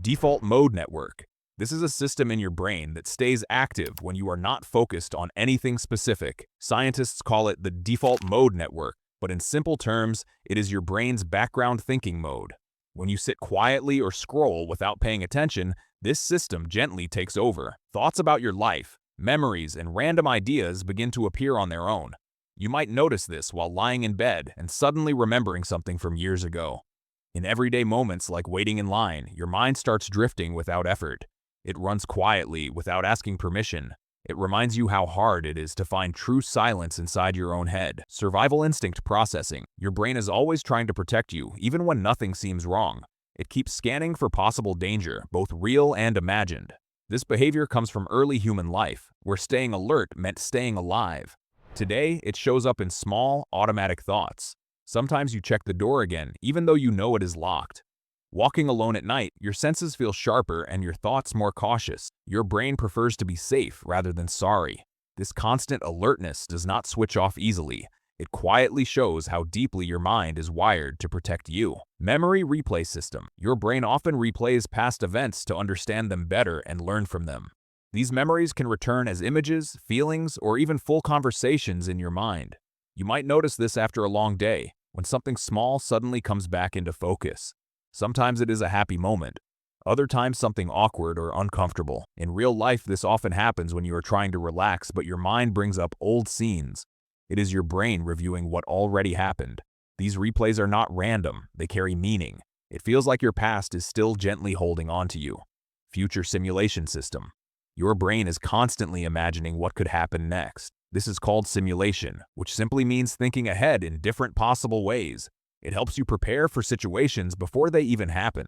Default mode network. This is a system in your brain that stays active when you are not focused on anything specific. Scientists call it the default mode network, but in simple terms, it is your brain's background thinking mode. When you sit quietly or scroll without paying attention, this system gently takes over. Thoughts about your life, memories, and random ideas begin to appear on their own. You might notice this while lying in bed and suddenly remembering something from years ago. In everyday moments like waiting in line, your mind starts drifting without effort. It runs quietly without asking permission. It reminds you how hard it is to find true silence inside your own head. Survival instinct processing. Your brain is always trying to protect you, even when nothing seems wrong. It keeps scanning for possible danger, both real and imagined. This behavior comes from early human life, where staying alert meant staying alive. Today, it shows up in small, automatic thoughts. Sometimes you check the door again, even though you know it is locked. Walking alone at night, your senses feel sharper and your thoughts more cautious. Your brain prefers to be safe rather than sorry. This constant alertness does not switch off easily. It quietly shows how deeply your mind is wired to protect you. Memory replay system. Your brain often replays past events to understand them better and learn from them. These memories can return as images, feelings, or even full conversations in your mind. You might notice this after a long day, when something small suddenly comes back into focus. Sometimes it is a happy moment. Other times something awkward or uncomfortable. In real life, this often happens when you are trying to relax, but your mind brings up old scenes. It is your brain reviewing what already happened. These replays are not random, they carry meaning. It feels like your past is still gently holding on to you. Future simulation system. Your brain is constantly imagining what could happen next. This is called simulation, which simply means thinking ahead in different possible ways. It helps you prepare for situations before they even happen.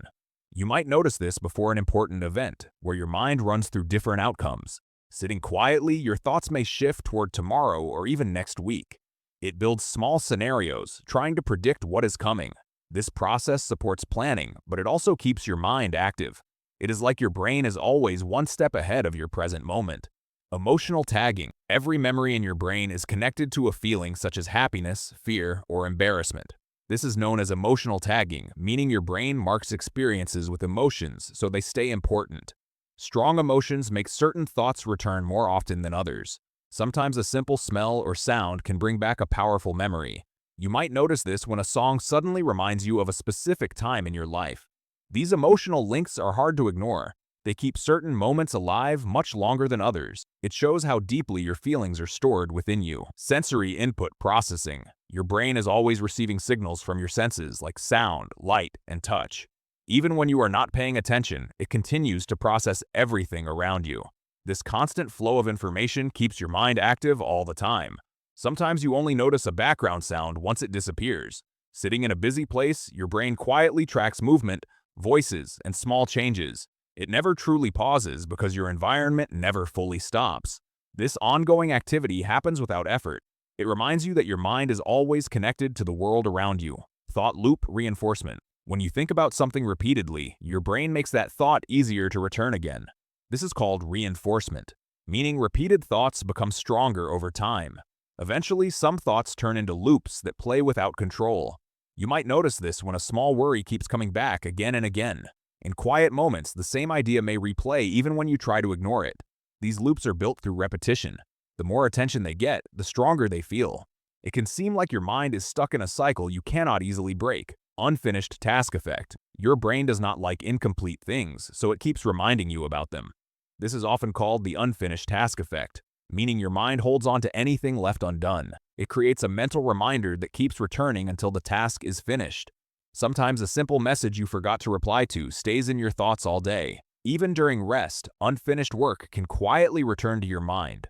You might notice this before an important event, where your mind runs through different outcomes. Sitting quietly, your thoughts may shift toward tomorrow or even next week. It builds small scenarios, trying to predict what is coming. This process supports planning, but it also keeps your mind active. It is like your brain is always one step ahead of your present moment. Emotional tagging. Every memory in your brain is connected to a feeling such as happiness, fear, or embarrassment. This is known as emotional tagging, meaning your brain marks experiences with emotions so they stay important. Strong emotions make certain thoughts return more often than others. Sometimes a simple smell or sound can bring back a powerful memory. You might notice this when a song suddenly reminds you of a specific time in your life. These emotional links are hard to ignore. They keep certain moments alive much longer than others. It shows how deeply your feelings are stored within you. Sensory input processing. Your brain is always receiving signals from your senses like sound, light, and touch. Even when you are not paying attention, it continues to process everything around you. This constant flow of information keeps your mind active all the time. Sometimes you only notice a background sound once it disappears. Sitting in a busy place, your brain quietly tracks movement, voices, and small changes. It never truly pauses because your environment never fully stops. This ongoing activity happens without effort. It reminds you that your mind is always connected to the world around you. Thought loop reinforcement. When you think about something repeatedly, your brain makes that thought easier to return again. This is called reinforcement, meaning repeated thoughts become stronger over time. Eventually, some thoughts turn into loops that play without control. You might notice this when a small worry keeps coming back again and again. In quiet moments, the same idea may replay even when you try to ignore it. These loops are built through repetition. The more attention they get, the stronger they feel. It can seem like your mind is stuck in a cycle you cannot easily break. Unfinished task effect. Your brain does not like incomplete things, so it keeps reminding you about them. This is often called the unfinished task effect, meaning your mind holds on to anything left undone. It creates a mental reminder that keeps returning until the task is finished. Sometimes a simple message you forgot to reply to stays in your thoughts all day. Even during rest, unfinished work can quietly return to your mind.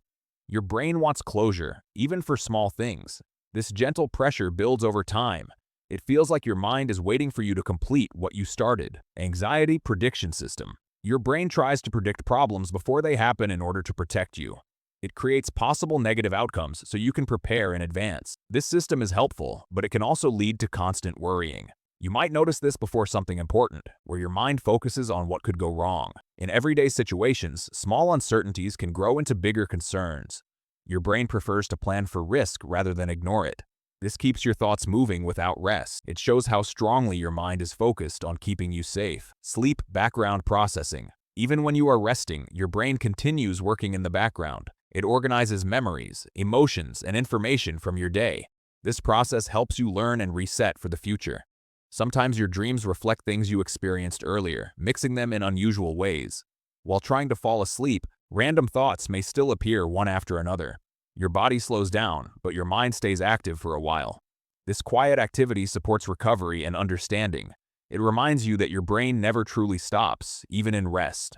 Your brain wants closure, even for small things. This gentle pressure builds over time. It feels like your mind is waiting for you to complete what you started. Anxiety prediction system. Your brain tries to predict problems before they happen in order to protect you. It creates possible negative outcomes so you can prepare in advance. This system is helpful, but it can also lead to constant worrying. You might notice this before something important, where your mind focuses on what could go wrong. In everyday situations, small uncertainties can grow into bigger concerns. Your brain prefers to plan for risk rather than ignore it. This keeps your thoughts moving without rest. It shows how strongly your mind is focused on keeping you safe. Sleep background processing. Even when you are resting, your brain continues working in the background. It organizes memories, emotions, and information from your day. This process helps you learn and reset for the future. Sometimes your dreams reflect things you experienced earlier, mixing them in unusual ways. While trying to fall asleep, random thoughts may still appear one after another. Your body slows down, but your mind stays active for a while. This quiet activity supports recovery and understanding. It reminds you that your brain never truly stops, even in rest.